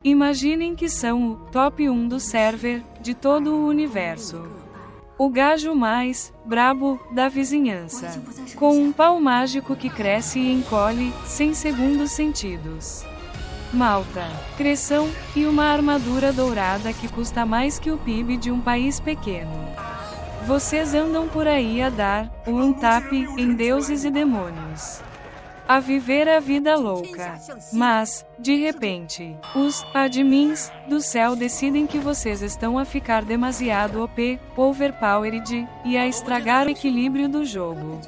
Imaginem que são o top 1 do server de todo o universo. O gajo mais brabo da vizinhança. Com um pau mágico que cresce e encolhe, sem segundos sentidos. Malta, cresção, e uma armadura dourada que custa mais que o PIB de um país pequeno. Vocês andam por aí a dar um tap em deuses e demônios. A viver a vida louca. Mas, de repente, os admins do céu decidem que vocês estão a ficar demasiado OP, overpowered, e a estragar o equilíbrio do jogo.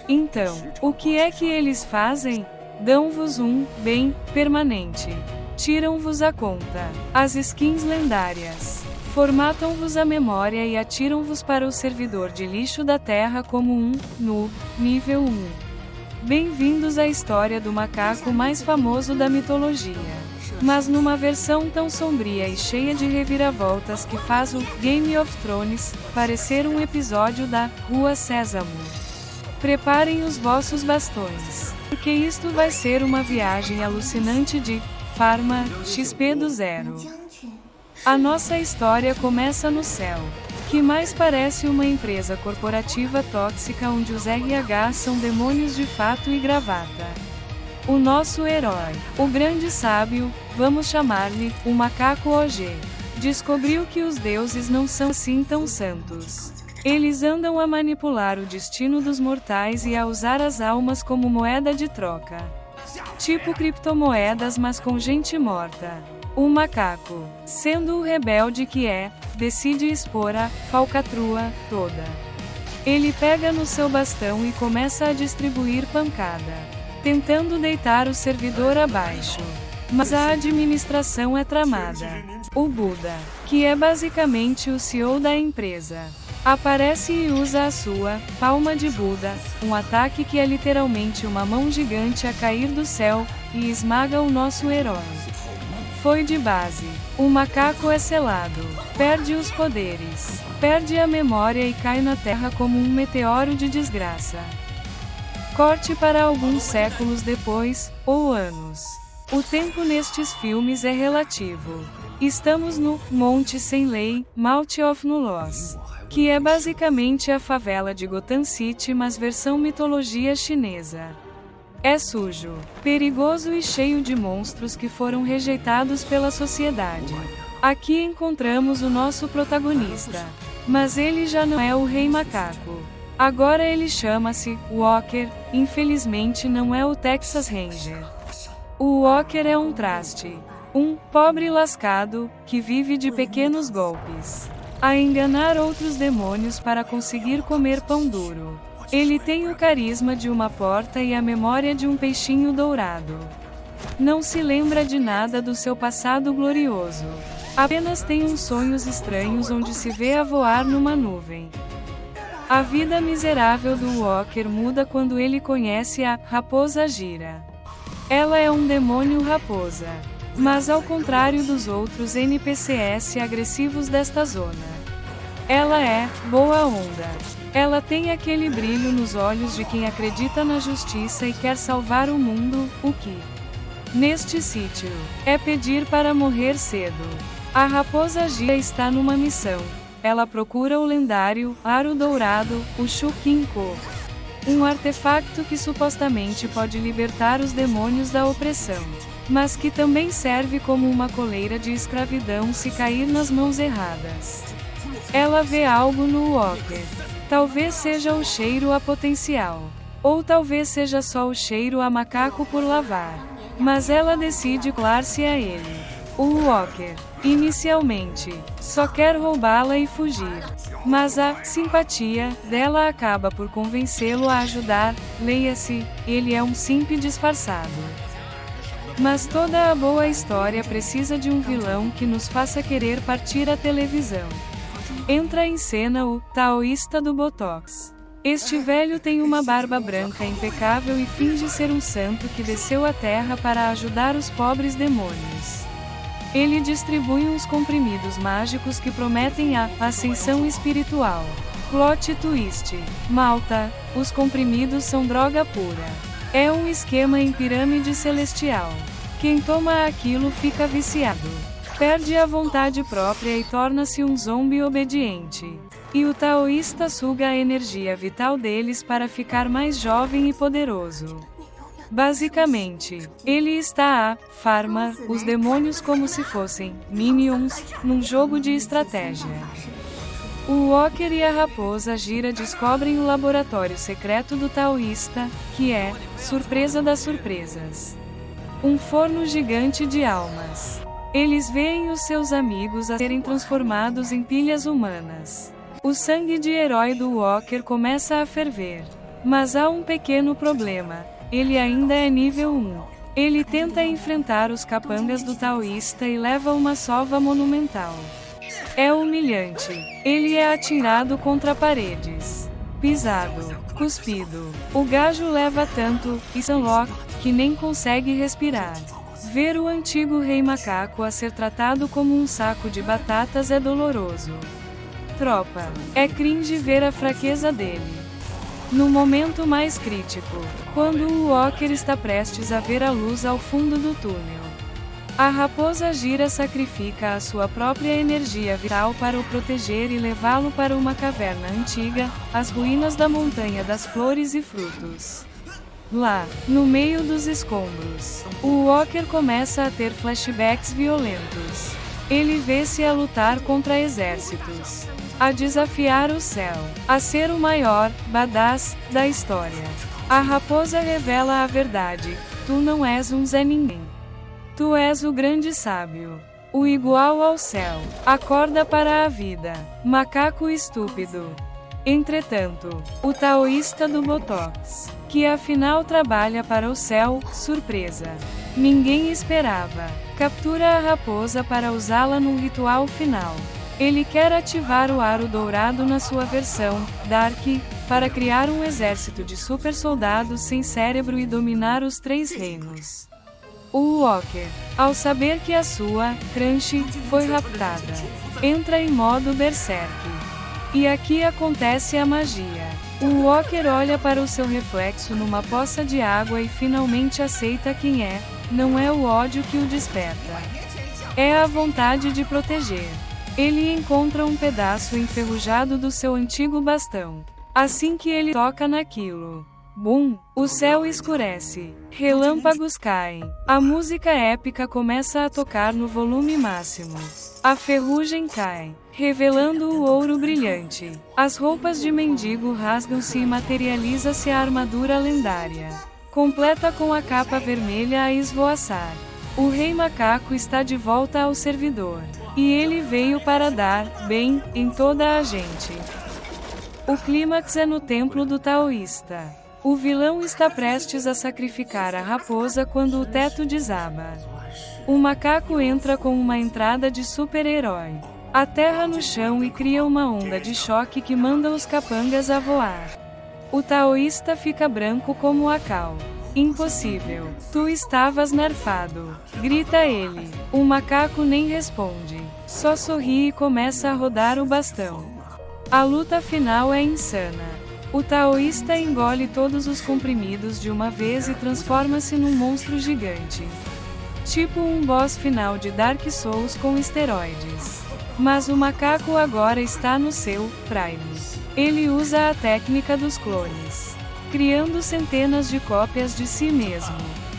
Então, o que é que eles fazem? Dão-vos um bem permanente. Tiram-vos a conta, as skins lendárias. Formatam-vos a memória e atiram-vos para o servidor de lixo da Terra como um noob, nível 1. Bem-vindos à história do macaco mais famoso da mitologia. Mas numa versão tão sombria e cheia de reviravoltas que faz o Game of Thrones parecer um episódio da Rua Sésamo. Preparem os vossos bastões, porque isto vai ser uma viagem alucinante de Farma XP do zero. A nossa história começa no céu, que mais parece uma empresa corporativa tóxica onde os RH são demônios de fato e gravata. O nosso herói, o grande sábio, vamos chamar-lhe o macaco OG, descobriu que os deuses não são assim tão santos. Eles andam a manipular o destino dos mortais e a usar as almas como moeda de troca. Tipo criptomoedas, mas com gente morta. O macaco, sendo o rebelde que é, decide expor a falcatrua toda. Ele pega no seu bastão e começa a distribuir pancada, tentando deitar o servidor abaixo. Mas a administração é tramada. O Buda, que é basicamente o CEO da empresa, aparece e usa a sua palma de Buda, um ataque que é literalmente uma mão gigante a cair do céu, e esmaga o nosso herói. Foi de base. O macaco é selado, perde os poderes, perde a memória e cai na terra como um meteoro de desgraça. Corte para alguns séculos depois, ou anos. O tempo nestes filmes é relativo. Estamos no Monte Sem Lei, Mount of Nulos, que é basicamente a favela de Gotham City, mas versão mitologia chinesa. É sujo, perigoso e cheio de monstros que foram rejeitados pela sociedade. Aqui encontramos o nosso protagonista. Mas ele já não é o Rei Macaco. Agora ele chama-se Walker, infelizmente não é o Texas Ranger. O Walker é um traste. Um pobre lascado, que vive de pequenos golpes. A enganar outros demônios para conseguir comer pão duro. Ele tem o carisma de uma porta e a memória de um peixinho dourado. Não se lembra de nada do seu passado glorioso. Apenas tem uns sonhos estranhos onde se vê a voar numa nuvem. A vida miserável do Walker muda quando ele conhece a Raposa Gira. Ela é um demônio raposa. Mas ao contrário dos outros NPCs agressivos desta zona. Ela é boa onda. Ela tem aquele brilho nos olhos de quem acredita na justiça e quer salvar o mundo, o que, neste sítio, é pedir para morrer cedo. A Raposa Gira está numa missão. Ela procura o lendário Aro Dourado, o Shukinko. Um artefacto que supostamente pode libertar os demônios da opressão. Mas que também serve como uma coleira de escravidão se cair nas mãos erradas. Ela vê algo no Walker. Talvez seja o cheiro a potencial. Ou talvez seja só o cheiro a macaco por lavar. Mas ela decide colar-se a ele. O Walker, inicialmente, só quer roubá-la e fugir. Mas a simpatia dela acaba por convencê-lo a ajudar, leia-se, ele é um simp disfarçado. Mas toda a boa história precisa de um vilão que nos faça querer partir a televisão. Entra em cena o taoísta do Botox. Este velho tem uma barba branca impecável e finge ser um santo que desceu à terra para ajudar os pobres demônios. Ele distribui uns comprimidos mágicos que prometem a ascensão espiritual. Plot twist. Malta, os comprimidos são droga pura. É um esquema em pirâmide celestial. Quem toma aquilo fica viciado. Perde a vontade própria e torna-se um zombie obediente. E o taoísta suga a energia vital deles para ficar mais jovem e poderoso. Basicamente, ele está a farma os demônios como se fossem minions num jogo de estratégia. O Walker e a raposa gira descobrem o laboratório secreto do taoísta, que é surpresa das surpresas. Um forno gigante de almas. Eles veem os seus amigos a serem transformados em pilhas humanas. O sangue de herói do Walker começa a ferver. Mas há um pequeno problema. Ele ainda é nível 1. Ele tenta enfrentar os capangas do taoísta e leva uma sova monumental. É humilhante. Ele é atirado contra paredes. Pisado. Cuspido. O gajo leva tanto, e Sunlock, que nem consegue respirar. Ver o antigo rei macaco a ser tratado como um saco de batatas é doloroso. Tropa. É cringe ver a fraqueza dele. No momento mais crítico, quando o Walker está prestes a ver a luz ao fundo do túnel. A raposa gira sacrifica a sua própria energia vital para o proteger e levá-lo para uma caverna antiga, as ruínas da Montanha das Flores e Frutos. Lá, no meio dos escombros, o Walker começa a ter flashbacks violentos. Ele vê-se a lutar contra exércitos, a desafiar o céu, a ser o maior badass da história. A raposa revela a verdade: tu não és um Zé Ninguém. Tu és o grande sábio, o igual ao céu. Acorda para a vida, macaco estúpido. Entretanto, o taoísta do Botox, que afinal trabalha para o céu, surpresa. Ninguém esperava. Captura a raposa para usá-la num ritual final. Ele quer ativar o aro dourado na sua versão, Dark, para criar um exército de super soldados sem cérebro e dominar os 3 reinos. O Walker, ao saber que a sua Crunch foi raptada, entra em modo berserk. E aqui acontece a magia. O Walker olha para o seu reflexo numa poça de água e finalmente aceita quem é. Não é o ódio que o desperta. É a vontade de proteger. Ele encontra um pedaço enferrujado do seu antigo bastão. Assim que ele toca naquilo, bum! O céu escurece. Relâmpagos caem. A música épica começa a tocar no volume máximo. A ferrugem cai, revelando o ouro brilhante. As roupas de mendigo rasgam-se e materializa-se a armadura lendária, completa com a capa vermelha a esvoaçar. O rei macaco está de volta ao servidor. E ele veio para dar bem em toda a gente. O clímax é no templo do taoísta. O vilão está prestes a sacrificar a raposa quando o teto desaba. O macaco entra com uma entrada de super-herói. Aterra no chão e cria uma onda de choque que manda os capangas a voar. O taoísta fica branco como a cal. Impossível. Tu estavas nerfado. Grita ele. O macaco nem responde. Só sorri e começa a rodar o bastão. A luta final é insana. O taoísta engole todos os comprimidos de uma vez e transforma-se num monstro gigante. Tipo um boss final de Dark Souls com esteroides. Mas o macaco agora está no seu prime. Ele usa a técnica dos clones, criando centenas de cópias de si mesmo.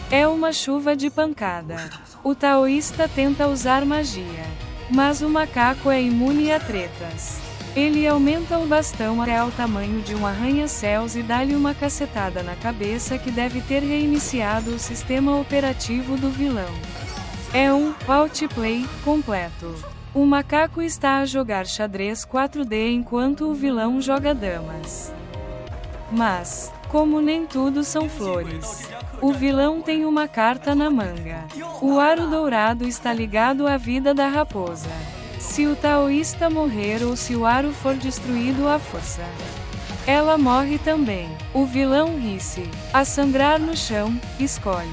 É uma chuva de pancada. O taoísta tenta usar magia, mas o macaco é imune a tretas. Ele aumenta o bastão até ao tamanho de um arranha-céus e dá-lhe uma cacetada na cabeça que deve ter reiniciado o sistema operativo do vilão. É um outplay completo. O macaco está a jogar xadrez 4D enquanto o vilão joga damas. Mas, como nem tudo são flores, o vilão tem uma carta na manga. O aro dourado está ligado à vida da raposa. Se o taoísta morrer ou se o aro for destruído à força, ela morre também. O vilão ri-se. A sangrar no chão, escolhe.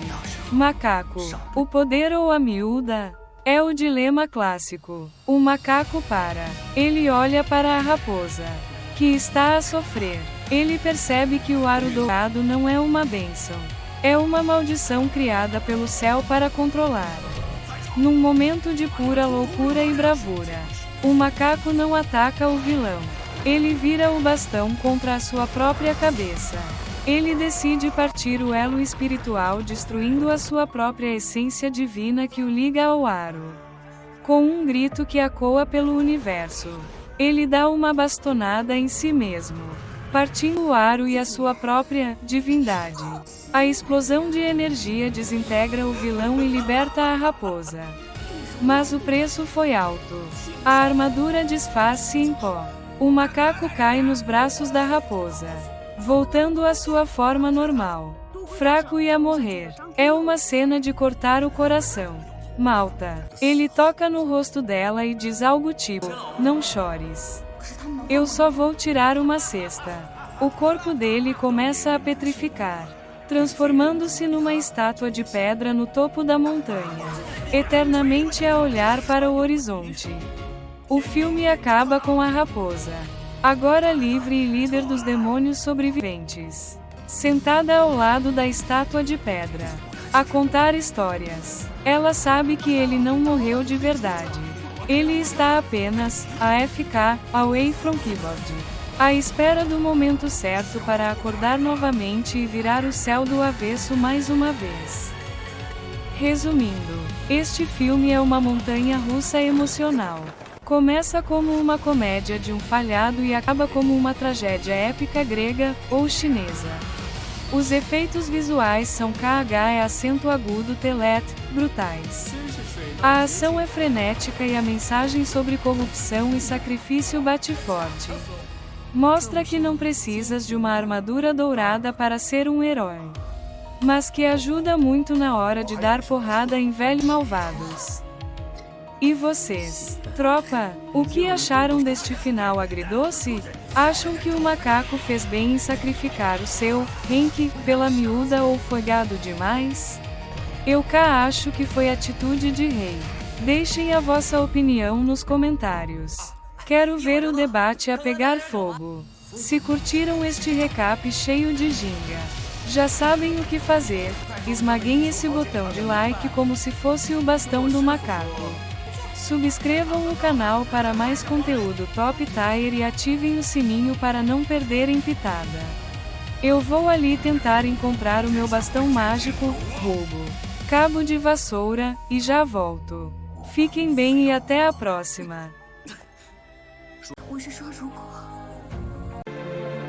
Macaco. O poder ou a miúda? É o dilema clássico. O macaco para. Ele olha para a raposa, que está a sofrer. Ele percebe que o aro dourado não é uma bênção. É uma maldição criada pelo céu para controlar. Num momento de pura loucura e bravura, o macaco não ataca o vilão. Ele vira o bastão contra a sua própria cabeça. Ele decide partir o elo espiritual, destruindo a sua própria essência divina que o liga ao aro. Com um grito que ecoa pelo universo, ele dá uma bastonada em si mesmo, partindo o aro e a sua própria divindade. A explosão de energia desintegra o vilão e liberta a raposa. Mas o preço foi alto. A armadura desfaz-se em pó. O macaco cai nos braços da raposa, voltando à sua forma normal, fraco e a morrer. É uma cena de cortar o coração. Malta. Ele toca no rosto dela e diz algo tipo: não chores. Eu só vou tirar uma cesta. O corpo dele começa a petrificar, transformando-se numa estátua de pedra no topo da montanha, eternamente a olhar para o horizonte. O filme acaba com a raposa, agora livre e líder dos demônios sobreviventes, sentada ao lado da estátua de pedra, a contar histórias. Ela sabe que ele não morreu de verdade. Ele está apenas, AFK, away from keyboard, à espera do momento certo para acordar novamente e virar o céu do avesso mais uma vez. Resumindo, este filme é uma montanha-russa emocional. Começa como uma comédia de um falhado e acaba como uma tragédia épica grega, ou chinesa. Os efeitos visuais são KH acento agudo telet, brutais. A ação é frenética e a mensagem sobre corrupção e sacrifício bate forte. Mostra que não precisas de uma armadura dourada para ser um herói, mas que ajuda muito na hora de dar porrada em velhos malvados. E vocês, tropa, o que acharam deste final agridoce? Acham que o macaco fez bem em sacrificar o seu Henk pela miúda ou foi gado demais? Eu cá acho que foi atitude de rei. Deixem a vossa opinião nos comentários. Quero ver o debate a pegar fogo. Se curtiram este recap cheio de ginga, já sabem o que fazer, esmaguem esse botão de like como se fosse o bastão do macaco. Subscrevam o canal para mais conteúdo top tier e ativem o sininho para não perderem pitada. Eu vou ali tentar encontrar o meu bastão mágico, roubo, cabo de vassoura, e já volto. Fiquem bem e até a próxima. 我是说，如果